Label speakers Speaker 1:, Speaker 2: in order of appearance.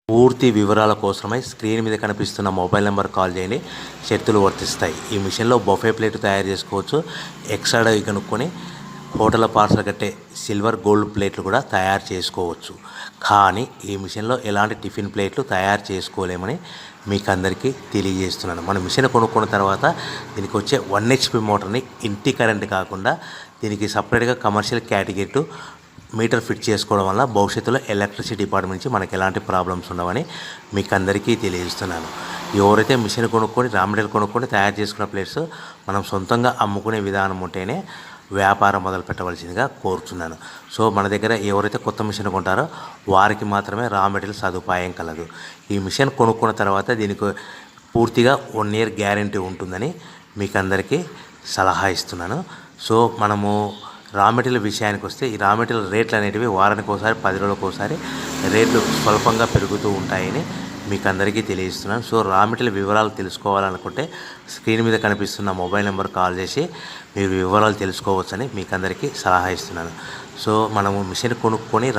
Speaker 1: పూర్తి వివరాల కోసమై స్క్రీన్ మీద కనిపిస్తున్న మొబైల్ నెంబర్ కాల్ చేయండి. షరతులు వర్తిస్తాయి. ఈ మిషన్లో బొఫే ప్లేట్ తయారు చేసుకోవచ్చు. ఎక్స్ట్రా కనుక్కొని హోటల్ పార్సల్ కట్టే సిల్వర్ గోల్డ్ ప్లేట్లు కూడా తయారు చేసుకోవచ్చు. కానీ ఈ మిషన్లో ఎలాంటి టిఫిన్ ప్లేట్లు తయారు చేసుకోలేమని మీకు అందరికీ తెలియజేస్తున్నాను. మన మిషన్ కొనుక్కున్న తర్వాత దీనికి వచ్చే 1 HP మోటార్ని ఇంటి కరెంట్ కాకుండా దీనికి సపరేట్గా కమర్షియల్ కేటగిరీ మీటర్ ఫిట్ చేసుకోవడం వల్ల భవిష్యత్తులో ఎలక్ట్రిసిటీ డిపార్ట్మెంట్ నుంచి మనకి ఎలాంటి ప్రాబ్లమ్స్ ఉండవని మీకు అందరికీ తెలియజేస్తున్నాను. ఎవరైతే మిషన్ కొనుక్కొని రా మెటీరియల్ కొనుక్కొని తయారు చేసుకున్న ప్లేట్స్ మనం సొంతంగా అమ్ముకునే విధానం ఉంటేనే వ్యాపారం మొదలు పెట్టవలసిందిగా కోరుతున్నాను. సో మన దగ్గర ఎవరైతే కొత్త మిషన్ కొంటారో వారికి మాత్రమే రా మెటీరియల్ సదుపాయం కలదు. ఈ మిషన్ కొనుక్కున్న తర్వాత దీనికి పూర్తిగా 1 year గ్యారంటీ ఉంటుందని మీకు అందరికీ సలహా ఇస్తున్నాను. సో మనము రా మెటీరియల్ విషయానికి వస్తే ఈ రా మెటీరియల్ రేట్లు అనేటివి వారానికి ఒకసారి 10 రోజులకు ఒకసారి రేట్లు స్వల్పంగా పెరుగుతూ ఉంటాయని మీకు అందరికీ తెలియజేస్తున్నాను. సో రా మెటీరియల్ వివరాలు తెలుసుకోవాలనుకుంటే స్క్రీన్ మీద కనిపిస్తున్న మొబైల్ నెంబర్ కాల్ చేసి మీరు వివరాలు తెలుసుకోవచ్చని మీకు అందరికీ సలహా ఇస్తున్నాను. సో మనము మిషన్ కొనుక్కొని